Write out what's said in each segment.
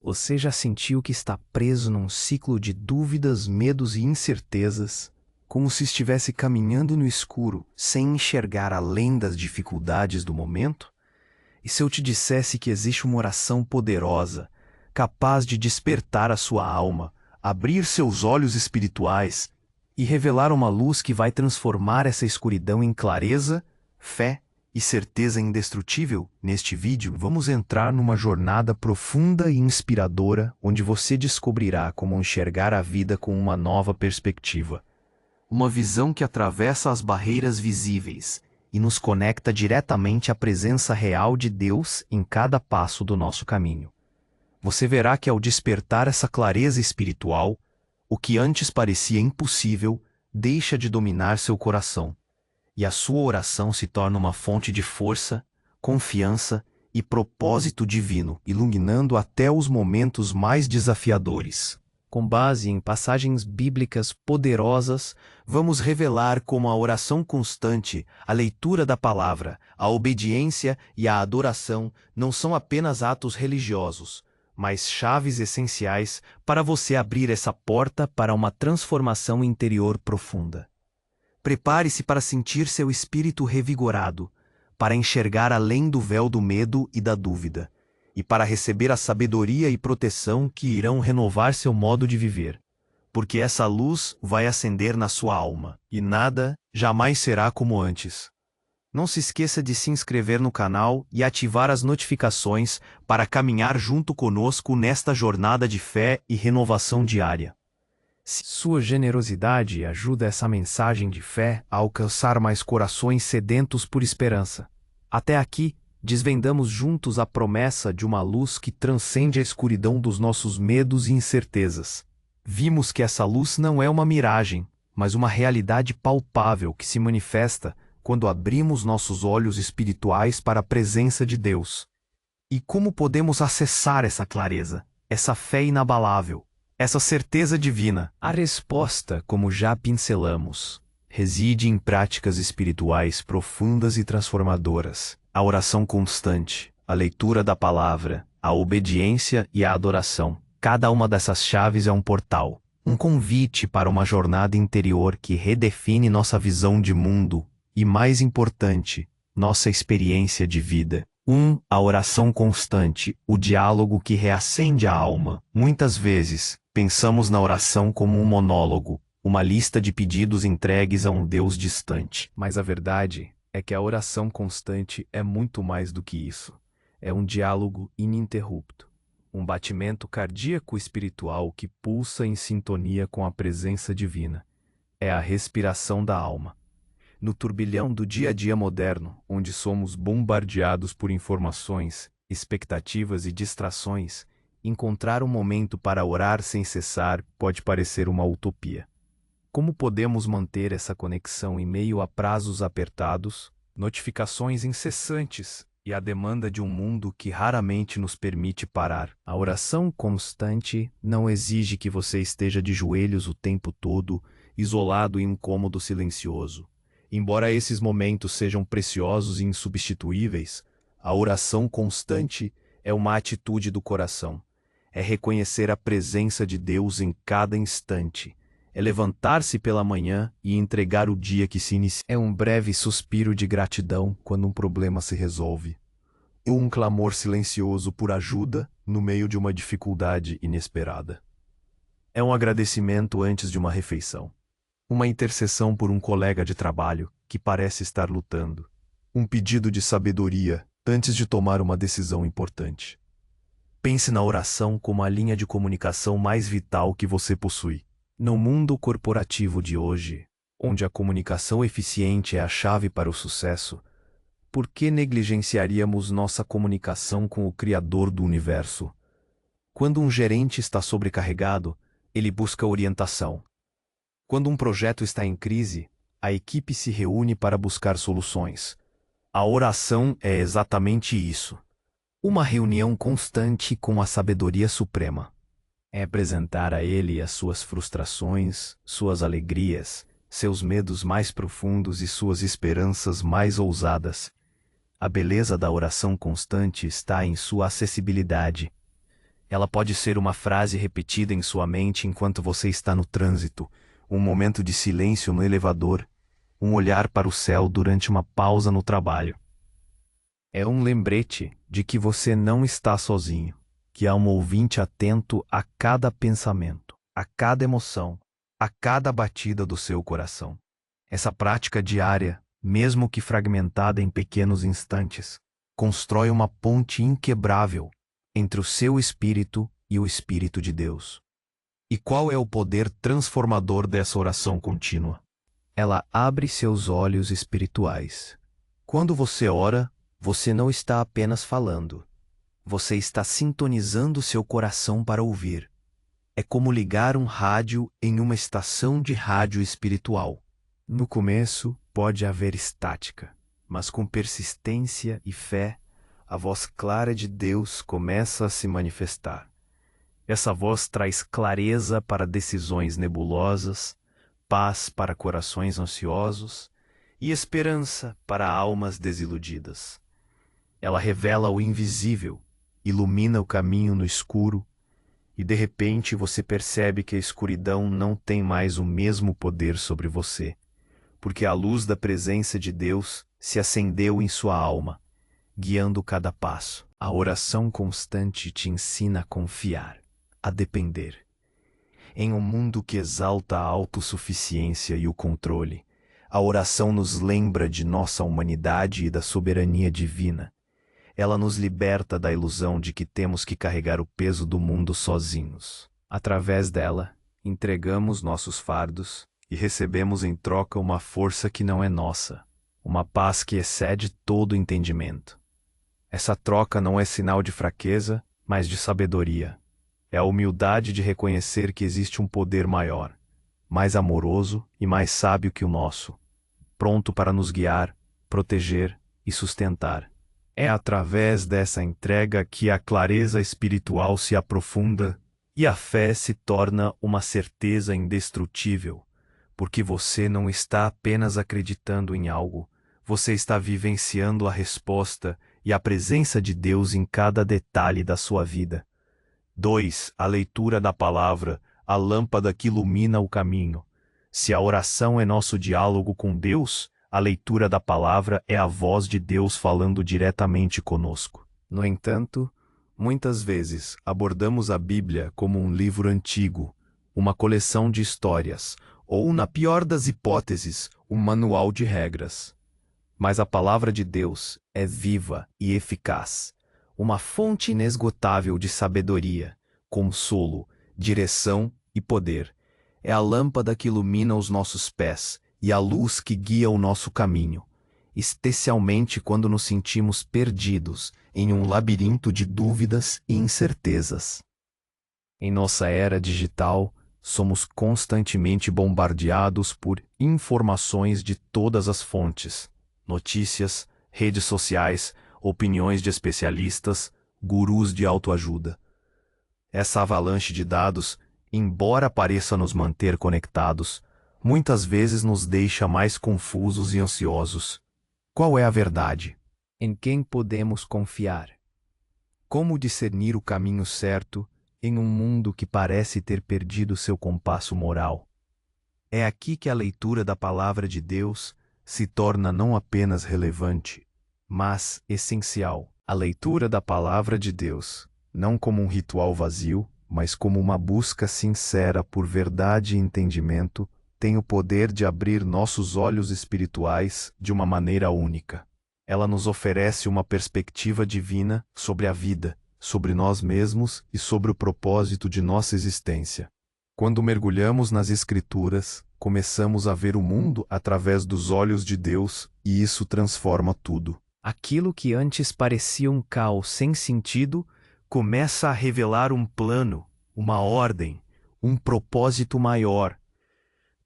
Você já sentiu que está preso num ciclo de dúvidas, medos e incertezas, como se estivesse caminhando no escuro, sem enxergar além das dificuldades do momento? E se eu te dissesse que existe uma oração poderosa, capaz de despertar a sua alma, abrir seus olhos espirituais e revelar uma luz que vai transformar essa escuridão em clareza, fé e certeza indestrutível? Neste vídeo, vamos entrar numa jornada profunda e inspiradora, onde você descobrirá como enxergar a vida com uma nova perspectiva. Uma visão que atravessa as barreiras visíveis e nos conecta diretamente à presença real de Deus em cada passo do nosso caminho. Você verá que ao despertar essa clareza espiritual, o que antes parecia impossível deixa de dominar seu coração, e a sua oração se torna uma fonte de força, confiança e propósito divino, iluminando até os momentos mais desafiadores. Com base em passagens bíblicas poderosas, vamos revelar como a oração constante, a leitura da palavra, a obediência e a adoração não são apenas atos religiosos, mas chaves essenciais para você abrir essa porta para uma transformação interior profunda. Prepare-se para sentir seu espírito revigorado, para enxergar além do véu do medo e da dúvida, e para receber a sabedoria e proteção que irão renovar seu modo de viver. Porque essa luz vai acender na sua alma, e nada jamais será como antes. Não se esqueça de se inscrever no canal e ativar as notificações para caminhar junto conosco nesta jornada de fé e renovação diária. Sua generosidade ajuda essa mensagem de fé a alcançar mais corações sedentos por esperança. Até aqui, desvendamos juntos a promessa de uma luz que transcende a escuridão dos nossos medos e incertezas. Vimos que essa luz não é uma miragem, mas uma realidade palpável que se manifesta quando abrimos nossos olhos espirituais para a presença de Deus. E como podemos acessar essa clareza, essa fé inabalável, essa certeza divina? A resposta, como já pincelamos, reside em práticas espirituais profundas e transformadoras. A oração constante, a leitura da palavra, a obediência e a adoração. Cada uma dessas chaves é um portal, um convite para uma jornada interior que redefine nossa visão de mundo e, mais importante, nossa experiência de vida. A oração constante, o diálogo que reacende a alma. Muitas vezes, pensamos na oração como um monólogo, uma lista de pedidos entregues a um Deus distante. Mas a verdade é que a oração constante é muito mais do que isso. É um diálogo ininterrupto, um batimento cardíaco espiritual que pulsa em sintonia com a presença divina. É a respiração da alma. No turbilhão do dia a dia moderno, onde somos bombardeados por informações, expectativas e distrações, encontrar um momento para orar sem cessar pode parecer uma utopia. Como podemos manter essa conexão em meio a prazos apertados, notificações incessantes e a demanda de um mundo que raramente nos permite parar? A oração constante não exige que você esteja de joelhos o tempo todo, isolado em um cômodo silencioso. Embora esses momentos sejam preciosos e insubstituíveis, a oração constante é uma atitude do coração. É reconhecer a presença de Deus em cada instante. É levantar-se pela manhã e entregar o dia que se inicia. É um breve suspiro de gratidão quando um problema se resolve. Ou um clamor silencioso por ajuda no meio de uma dificuldade inesperada. É um agradecimento antes de uma refeição. Uma intercessão por um colega de trabalho que parece estar lutando. Um pedido de sabedoria antes de tomar uma decisão importante. Pense na oração como a linha de comunicação mais vital que você possui. No mundo corporativo de hoje, onde a comunicação eficiente é a chave para o sucesso, por que negligenciaríamos nossa comunicação com o Criador do Universo? Quando um gerente está sobrecarregado, ele busca orientação. Quando um projeto está em crise, a equipe se reúne para buscar soluções. A oração é exatamente isso. Uma reunião constante com a sabedoria suprema. É apresentar a Ele as suas frustrações, suas alegrias, seus medos mais profundos e suas esperanças mais ousadas. A beleza da oração constante está em sua acessibilidade. Ela pode ser uma frase repetida em sua mente enquanto você está no trânsito, um momento de silêncio no elevador, um olhar para o céu durante uma pausa no trabalho. É um lembrete de que você não está sozinho, que há um ouvinte atento a cada pensamento, a cada emoção, a cada batida do seu coração. Essa prática diária, mesmo que fragmentada em pequenos instantes, constrói uma ponte inquebrável entre o seu espírito e o Espírito de Deus. E qual é o poder transformador dessa oração contínua? Ela abre seus olhos espirituais. Quando você ora, você não está apenas falando. Você está sintonizando seu coração para ouvir. É como ligar um rádio em uma estação de rádio espiritual. No começo, pode haver estática, mas com persistência e fé, a voz clara de Deus começa a se manifestar. Essa voz traz clareza para decisões nebulosas, paz para corações ansiosos e esperança para almas desiludidas. Ela revela o invisível, ilumina o caminho no escuro, e de repente você percebe que a escuridão não tem mais o mesmo poder sobre você, porque a luz da presença de Deus se acendeu em sua alma, guiando cada passo. A oração constante te ensina a confiar, a depender. Em um mundo que exalta a autossuficiência e o controle, a oração nos lembra de nossa humanidade e da soberania divina. Ela nos liberta da ilusão de que temos que carregar o peso do mundo sozinhos. Através dela, entregamos nossos fardos e recebemos em troca uma força que não é nossa, uma paz que excede todo entendimento. Essa troca não é sinal de fraqueza, mas de sabedoria. É a humildade de reconhecer que existe um poder maior, mais amoroso e mais sábio que o nosso, pronto para nos guiar, proteger e sustentar. É através dessa entrega que a clareza espiritual se aprofunda e a fé se torna uma certeza indestrutível, porque você não está apenas acreditando em algo, você está vivenciando a resposta e a presença de Deus em cada detalhe da sua vida. 2. A leitura da palavra, a lâmpada que ilumina o caminho. Se a oração é nosso diálogo com Deus, a leitura da palavra é a voz de Deus falando diretamente conosco. No entanto, muitas vezes abordamos a Bíblia como um livro antigo, uma coleção de histórias, ou, na pior das hipóteses, um manual de regras. Mas a palavra de Deus é viva e eficaz, uma fonte inesgotável de sabedoria, consolo, direção e poder. É a lâmpada que ilumina os nossos pés e a luz que guia o nosso caminho, especialmente quando nos sentimos perdidos em um labirinto de dúvidas e incertezas. Em nossa era digital, somos constantemente bombardeados por informações de todas as fontes, notícias, redes sociais, opiniões de especialistas, gurus de autoajuda. Essa avalanche de dados, embora pareça nos manter conectados, muitas vezes nos deixa mais confusos e ansiosos. Qual é a verdade? Em quem podemos confiar? Como discernir o caminho certo em um mundo que parece ter perdido seu compasso moral? É aqui que a leitura da palavra de Deus se torna não apenas relevante, mas essencial. A leitura da palavra de Deus, não como um ritual vazio, mas como uma busca sincera por verdade e entendimento, tem o poder de abrir nossos olhos espirituais de uma maneira única. Ela nos oferece uma perspectiva divina sobre a vida, sobre nós mesmos e sobre o propósito de nossa existência. Quando mergulhamos nas Escrituras, começamos a ver o mundo através dos olhos de Deus e isso transforma tudo. Aquilo que antes parecia um caos sem sentido começa a revelar um plano, uma ordem, um propósito maior.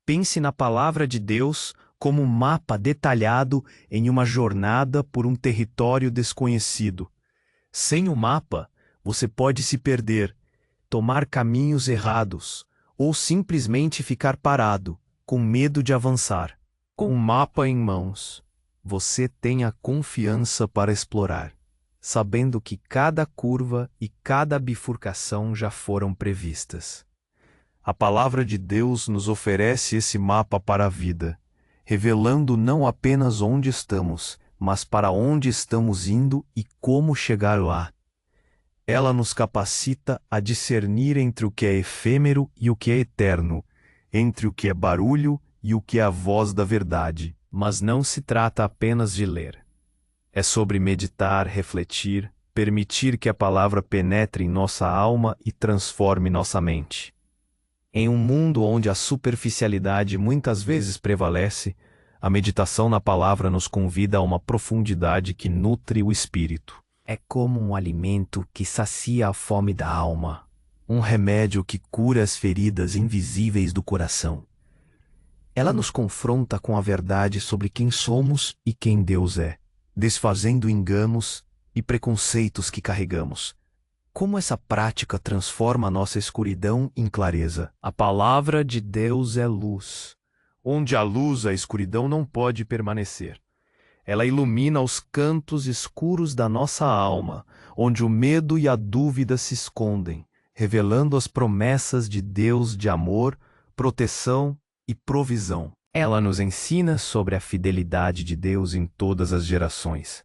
Pense na palavra de Deus como um mapa detalhado em uma jornada por um território desconhecido. Sem o mapa, você pode se perder, tomar caminhos errados, ou simplesmente ficar parado, com medo de avançar. Com o mapa em mãos, você tem a confiança para explorar. sabendo que cada curva e cada bifurcação já foram previstas. A palavra de Deus nos oferece esse mapa para a vida, revelando não apenas onde estamos, mas para onde estamos indo e como chegar lá. Ela nos capacita a discernir entre o que é efêmero e o que é eterno, entre o que é barulho e o que é a voz da verdade. Mas não se trata apenas de ler. É sobre meditar, refletir, permitir que a palavra penetre em nossa alma e transforme nossa mente. Em um mundo onde a superficialidade muitas vezes prevalece, a meditação na palavra nos convida a uma profundidade que nutre o espírito. É como um alimento que sacia a fome da alma, um remédio que cura as feridas invisíveis do coração. Ela nos confronta com a verdade sobre quem somos e quem Deus é, desfazendo enganos e preconceitos que carregamos. Como essa prática transforma a nossa escuridão em clareza? A palavra de Deus é luz. Onde há luz, a escuridão não pode permanecer. Ela ilumina os cantos escuros da nossa alma, onde o medo e a dúvida se escondem, revelando as promessas de Deus de amor, proteção e provisão. Ela nos ensina sobre a fidelidade de Deus em todas as gerações,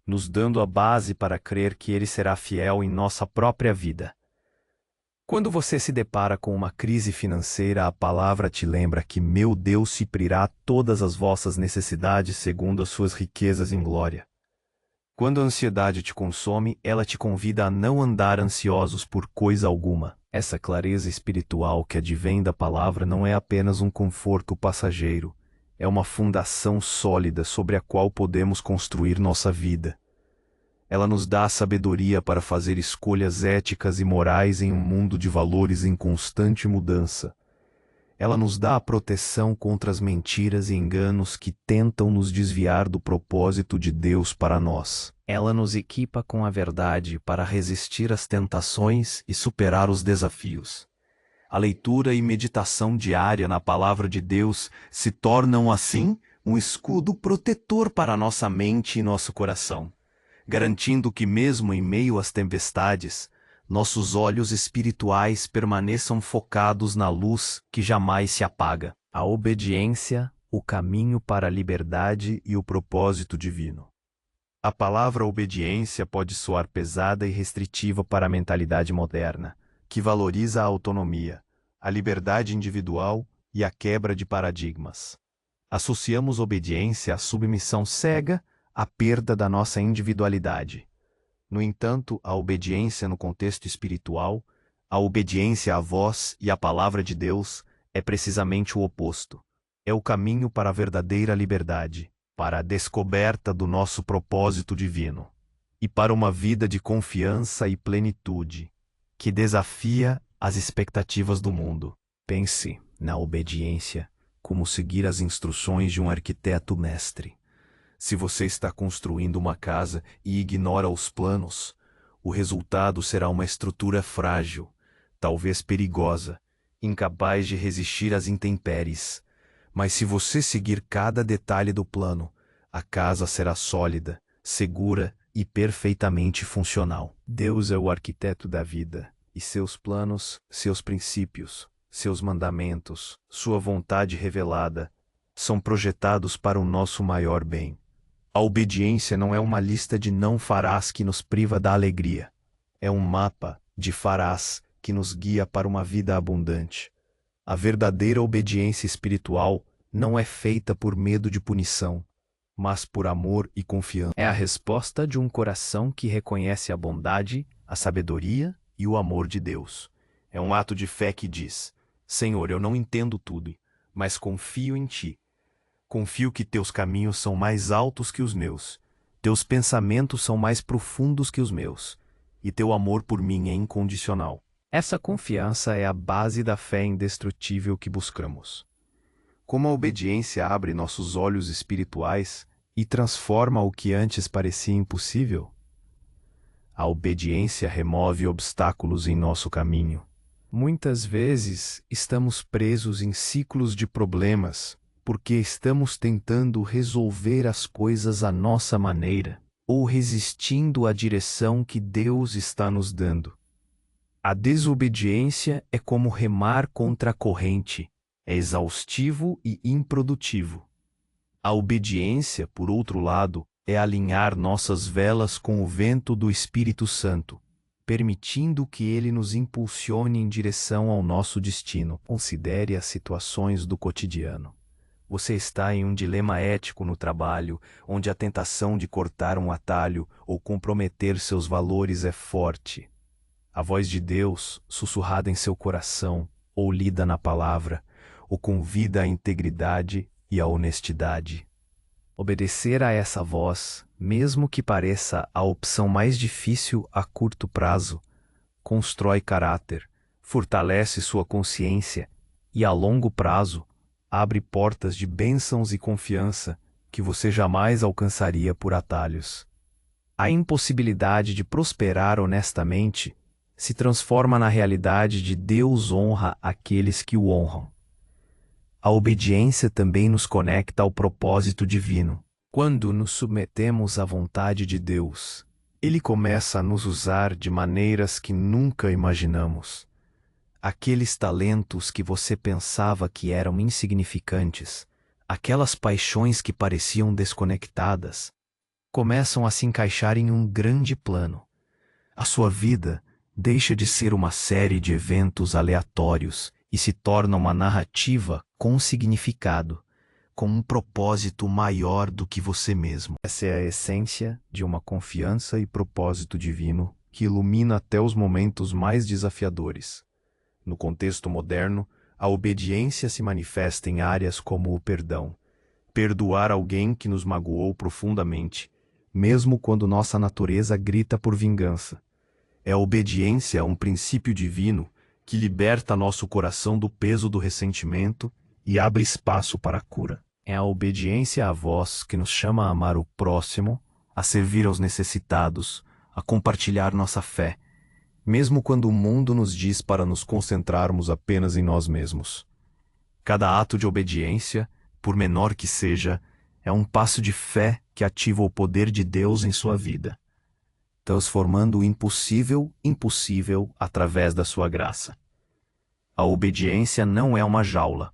nos dando a base para crer que Ele será fiel em nossa própria vida. Quando você se depara com uma crise financeira, a palavra te lembra que meu Deus suprirá todas as vossas necessidades segundo as suas riquezas em glória. Quando a ansiedade te consome, ela te convida a não andar ansiosos por coisa alguma. Essa clareza espiritual que advém da palavra não é apenas um conforto passageiro, é uma fundação sólida sobre a qual podemos construir nossa vida. Ela nos dá a sabedoria para fazer escolhas éticas e morais em um mundo de valores em constante mudança. Ela nos dá a proteção contra as mentiras e enganos que tentam nos desviar do propósito de Deus para nós. Ela nos equipa com a verdade para resistir às tentações e superar os desafios. A leitura e meditação diária na Palavra de Deus se tornam, assim, um escudo protetor para nossa mente e nosso coração, garantindo que mesmo em meio às tempestades, nossos olhos espirituais permaneçam focados na luz que jamais se apaga. A obediência, o caminho para a liberdade e o propósito divino. A palavra obediência pode soar pesada e restritiva para a mentalidade moderna, que valoriza a autonomia, a liberdade individual e a quebra de paradigmas. Associamos obediência à submissão cega, à perda da nossa individualidade. No entanto, a obediência no contexto espiritual, a obediência à voz e à palavra de Deus, é precisamente o oposto. É o caminho para a verdadeira liberdade, para a descoberta do nosso propósito divino, e para uma vida de confiança e plenitude, que desafia as expectativas do mundo. Pense na obediência como seguir as instruções de um arquiteto mestre. Se você está construindo uma casa e ignora os planos, o resultado será uma estrutura frágil, talvez perigosa, incapaz de resistir às intempéries. Mas se você seguir cada detalhe do plano, a casa será sólida, segura e perfeitamente funcional. Deus é o arquiteto da vida, e seus planos, seus princípios, seus mandamentos, sua vontade revelada, são projetados para o nosso maior bem. A obediência não é uma lista de não farás que nos priva da alegria. É um mapa de farás que nos guia para uma vida abundante. A verdadeira obediência espiritual não é feita por medo de punição, mas por amor e confiança. É a resposta de um coração que reconhece a bondade, a sabedoria e o amor de Deus. É um ato de fé que diz: Senhor, eu não entendo tudo, mas confio em Ti. Confio que teus caminhos são mais altos que os meus, teus pensamentos são mais profundos que os meus, e teu amor por mim é incondicional. Essa confiança é a base da fé indestrutível que buscamos. Como a obediência abre nossos olhos espirituais e transforma o que antes parecia impossível? A obediência remove obstáculos em nosso caminho. Muitas vezes estamos presos em ciclos de problemas, porque estamos tentando resolver as coisas à nossa maneira. ou resistindo à direção que Deus está nos dando. A desobediência é como remar contra a corrente, é exaustivo e improdutivo. A obediência, por outro lado, é alinhar nossas velas com o vento do Espírito Santo, permitindo que ele nos impulsione em direção ao nosso destino. Considere as situações do cotidiano. Você está em um dilema ético no trabalho, onde a tentação de cortar um atalho ou comprometer seus valores é forte. A voz de Deus, sussurrada em seu coração, ou lida na palavra, o convida à integridade e à honestidade. Obedecer a essa voz, mesmo que pareça a opção mais difícil a curto prazo, constrói caráter, fortalece sua consciência e, a longo prazo, abre portas de bênçãos e confiança que você jamais alcançaria por atalhos. A impossibilidade de prosperar honestamente se transforma na realidade de Deus honra aqueles que o honram. A obediência também nos conecta ao propósito divino. Quando nos submetemos à vontade de Deus, Ele começa a nos usar de maneiras que nunca imaginamos. Aqueles talentos que você pensava que eram insignificantes, aquelas paixões que pareciam desconectadas, começam a se encaixar em um grande plano. A sua vida deixa de ser uma série de eventos aleatórios e se torna uma narrativa com significado, com um propósito maior do que você mesmo. Essa é a essência de uma confiança e propósito divino que ilumina até os momentos mais desafiadores. No contexto moderno, a obediência se manifesta em áreas como o perdão. Perdoar alguém que nos magoou profundamente, mesmo quando nossa natureza grita por vingança. É a obediência a um princípio divino que liberta nosso coração do peso do ressentimento e abre espaço para a cura. É a obediência à voz que nos chama a amar o próximo, a servir aos necessitados, a compartilhar nossa fé, mesmo quando o mundo nos diz para nos concentrarmos apenas em nós mesmos. Cada ato de obediência, por menor que seja, é um passo de fé que ativa o poder de Deus em sua vida, transformando o impossível impossível através da sua graça. A obediência não é uma jaula,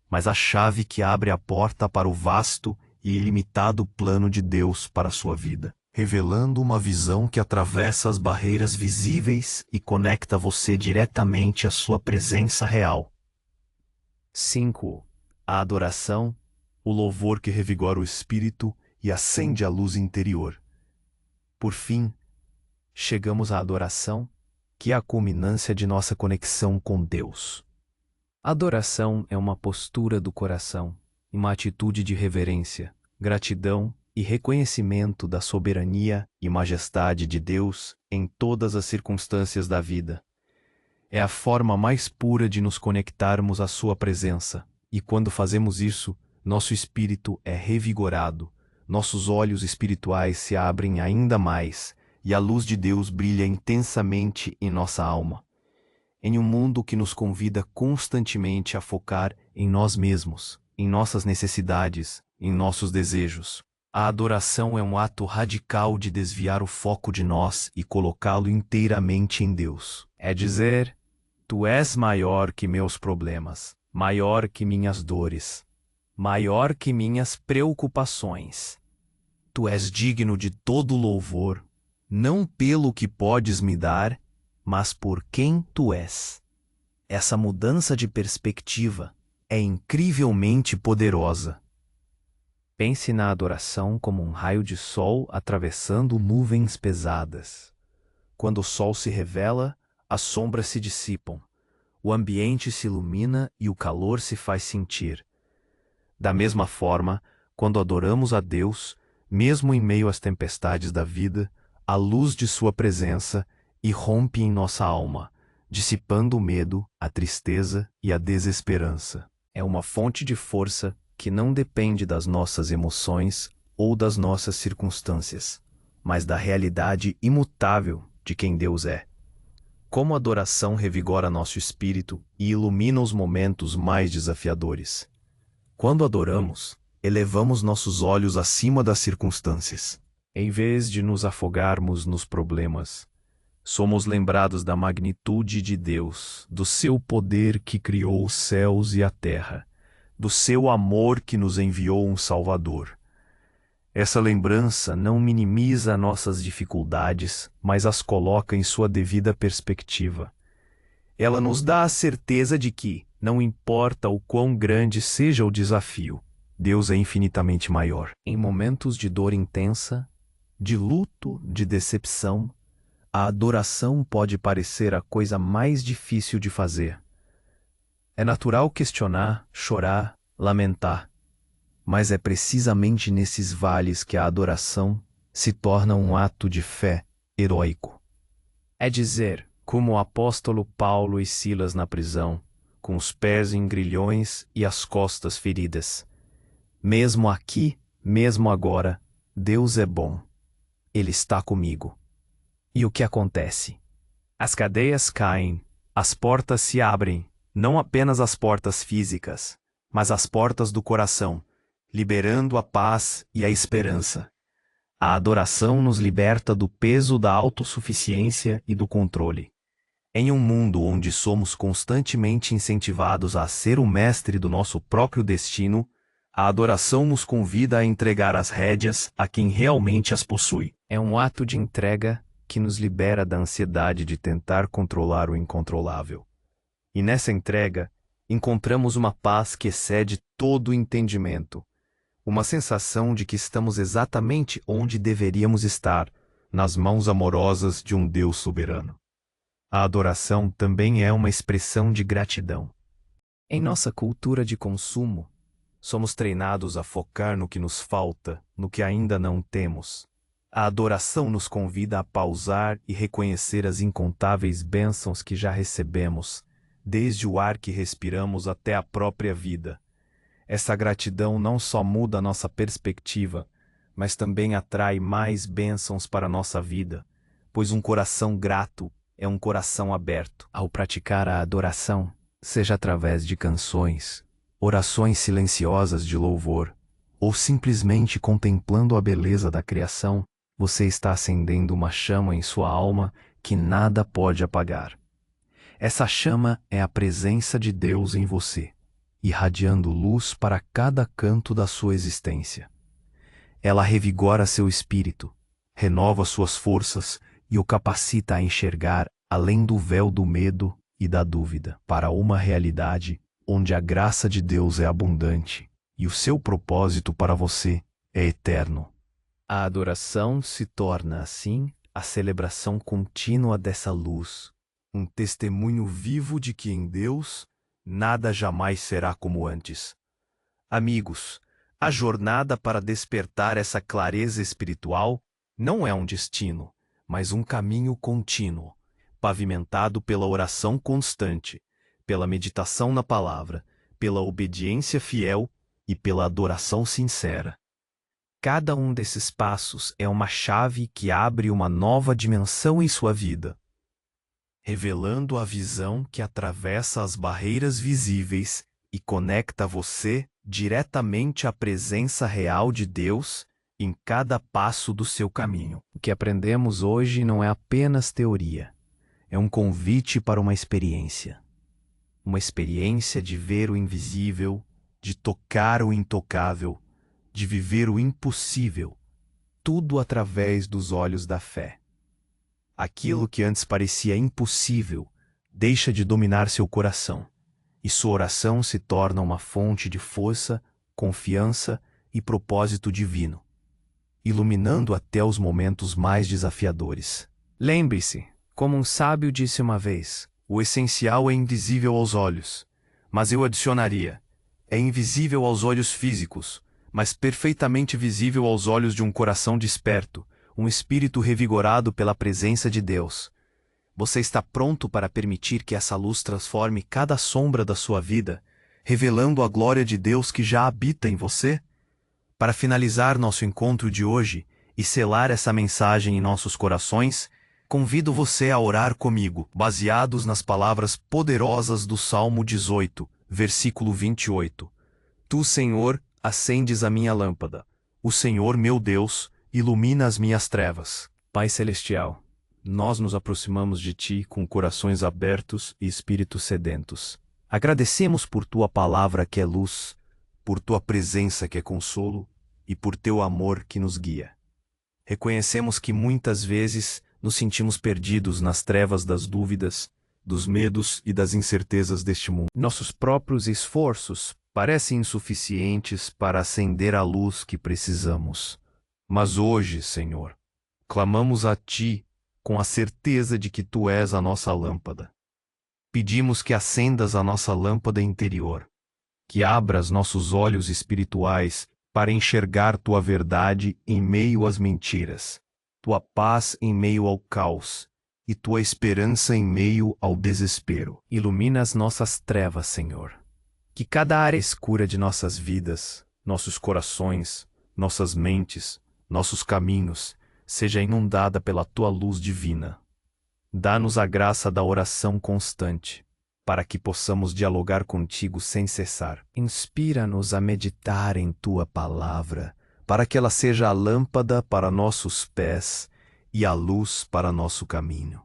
mas a chave que abre a porta para o vasto e ilimitado plano de Deus para a sua vida, revelando uma visão que atravessa as barreiras visíveis e conecta você diretamente à sua presença real. 5. A adoração, o louvor que revigora o espírito e acende a luz interior. Por fim, chegamos à adoração, que é a culminância de nossa conexão com Deus. Adoração é uma postura do coração, uma atitude de reverência, gratidão e reconhecimento da soberania e majestade de Deus em todas as circunstâncias da vida. É a forma mais pura de nos conectarmos à sua presença, e quando fazemos isso, nosso espírito é revigorado, nossos olhos espirituais se abrem ainda mais, e a luz de Deus brilha intensamente em nossa alma. Em um mundo que nos convida constantemente a focar em nós mesmos, em nossas necessidades, em nossos desejos, a adoração é um ato radical de desviar o foco de nós e colocá-lo inteiramente em Deus. É dizer: Tu és maior que meus problemas, maior que minhas dores, maior que minhas preocupações. Tu és digno de todo louvor, não pelo que podes me dar, mas por quem tu és. Essa mudança de perspectiva é incrivelmente poderosa. Pense na adoração como um raio de sol atravessando nuvens pesadas. Quando o sol se revela, as sombras se dissipam, o ambiente se ilumina e o calor se faz sentir. Da mesma forma, quando adoramos a Deus, mesmo em meio às tempestades da vida, a luz de sua presença irrompe em nossa alma, dissipando o medo, a tristeza e a desesperança. É uma fonte de força que não depende das nossas emoções ou das nossas circunstâncias, mas da realidade imutável de quem Deus é. Como a adoração revigora nosso espírito e ilumina os momentos mais desafiadores. Quando adoramos, elevamos nossos olhos acima das circunstâncias. Em vez de nos afogarmos nos problemas, somos lembrados da magnitude de Deus, do seu poder que criou os céus e a terra, do seu amor que nos enviou um Salvador. Essa lembrança não minimiza nossas dificuldades, mas as coloca em sua devida perspectiva. Ela nos dá a certeza de que, não importa o quão grande seja o desafio, Deus é infinitamente maior. Em momentos de dor intensa, de luto, de decepção, a adoração pode parecer a coisa mais difícil de fazer. É natural questionar, chorar, lamentar, mas é precisamente nesses vales que a adoração se torna um ato de fé heróico. É dizer, como o apóstolo Paulo e Silas na prisão, com os pés em grilhões e as costas feridas: mesmo aqui, mesmo agora, Deus é bom. Ele está comigo. E o que acontece? As cadeias caem, as portas se abrem, não apenas as portas físicas, mas as portas do coração, liberando a paz e a esperança. A adoração nos liberta do peso da autossuficiência e do controle. Em um mundo onde somos constantemente incentivados a ser o mestre do nosso próprio destino, a adoração nos convida a entregar as rédeas a quem realmente as possui. É um ato de entrega que nos libera da ansiedade de tentar controlar o incontrolável. E nessa entrega, encontramos uma paz que excede todo o entendimento, uma sensação de que estamos exatamente onde deveríamos estar, nas mãos amorosas de um Deus soberano. A adoração também é uma expressão de gratidão. Em nossa cultura de consumo, somos treinados a focar no que nos falta, no que ainda não temos. A adoração nos convida a pausar e reconhecer as incontáveis bênçãos que já recebemos, desde o ar que respiramos até a própria vida. Essa gratidão não só muda a nossa perspectiva, mas também atrai mais bênçãos para a nossa vida, pois um coração grato é um coração aberto. Ao praticar a adoração, seja através de canções, orações silenciosas de louvor, ou simplesmente contemplando a beleza da criação, você está acendendo uma chama em sua alma que nada pode apagar. Essa chama é a presença de Deus em você, irradiando luz para cada canto da sua existência. Ela revigora seu espírito, renova suas forças e o capacita a enxergar além do véu do medo e da dúvida, para uma realidade onde a graça de Deus é abundante e o seu propósito para você é eterno. A adoração se torna, assim, a celebração contínua dessa luz, um testemunho vivo de que em Deus nada jamais será como antes. Amigos, a jornada para despertar essa clareza espiritual não é um destino, mas um caminho contínuo, pavimentado pela oração constante, pela meditação na palavra, pela obediência fiel e pela adoração sincera. Cada um desses passos é uma chave que abre uma nova dimensão em sua vida, revelando a visão que atravessa as barreiras visíveis e conecta você diretamente à presença real de Deus em cada passo do seu caminho. O que aprendemos hoje não é apenas teoria, é um convite para uma experiência. Uma experiência de ver o invisível, de tocar o intocável, de viver o impossível, tudo através dos olhos da fé. Aquilo que antes parecia impossível deixa de dominar seu coração, e sua oração se torna uma fonte de força, confiança e propósito divino, iluminando até os momentos mais desafiadores. Lembre-se, como um sábio disse uma vez, o essencial é invisível aos olhos, mas eu adicionaria, é invisível aos olhos físicos, mas perfeitamente visível aos olhos de um coração desperto, um espírito revigorado pela presença de Deus. Você está pronto para permitir que essa luz transforme cada sombra da sua vida, revelando a glória de Deus que já habita em você? Para finalizar nosso encontro de hoje e selar essa mensagem em nossos corações, convido você a orar comigo, baseados nas palavras poderosas do Salmo 18, versículo 28. Tu, Senhor, acendes a minha lâmpada. O Senhor, meu Deus, Ilumina as minhas trevas. Pai Celestial, nós nos aproximamos de Ti com corações abertos e espíritos sedentos. Agradecemos por Tua palavra que é luz, por Tua presença que é consolo e por Teu amor que nos guia. Reconhecemos que muitas vezes nos sentimos perdidos nas trevas das dúvidas, dos medos e das incertezas deste mundo. Nossos próprios esforços parecem insuficientes para acender a luz que precisamos. Mas hoje, Senhor, clamamos a Ti com a certeza de que Tu és a nossa lâmpada. Pedimos que acendas a nossa lâmpada interior, que abras nossos olhos espirituais para enxergar Tua verdade em meio às mentiras, Tua paz em meio ao caos e Tua esperança em meio ao desespero. Ilumina as nossas trevas, Senhor. Que cada área escura de nossas vidas, nossos corações, nossas mentes, nossos caminhos, seja inundada pela Tua luz divina. Dá-nos a graça da oração constante, para que possamos dialogar contigo sem cessar. Inspira-nos a meditar em Tua palavra, para que ela seja a lâmpada para nossos pés e a luz para nosso caminho.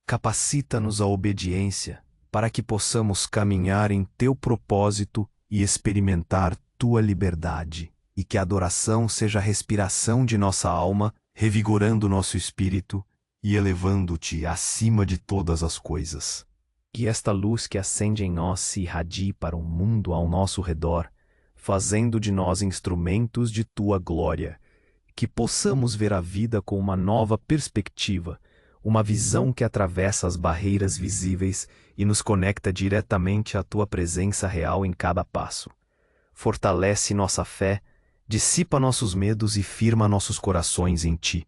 Capacita-nos à obediência, para que possamos caminhar em Teu propósito e experimentar Tua liberdade, e que a adoração seja a respiração de nossa alma, revigorando nosso espírito e elevando-Te acima de todas as coisas. Que esta luz que acende em nós se irradie para o mundo ao nosso redor, fazendo de nós instrumentos de Tua glória, que possamos ver a vida com uma nova perspectiva, uma visão que atravessa as barreiras visíveis e nos conecta diretamente à Tua presença real em cada passo. Fortalece nossa fé, dissipa nossos medos e firma nossos corações em Ti.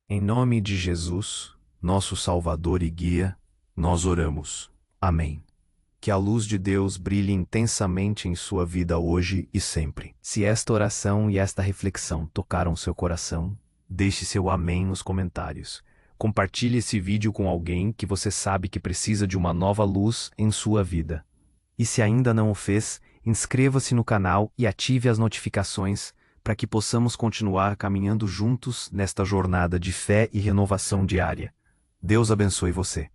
Em nome de Jesus, nosso Salvador e Guia, nós oramos. Amém. Que a luz de Deus brilhe intensamente em sua vida hoje e sempre. Se esta oração e esta reflexão tocaram seu coração, deixe seu amém nos comentários. Compartilhe esse vídeo com alguém que você sabe que precisa de uma nova luz em sua vida. E se ainda não o fez, inscreva-se no canal e ative as notificações para que possamos continuar caminhando juntos nesta jornada de fé e renovação diária. Deus abençoe você.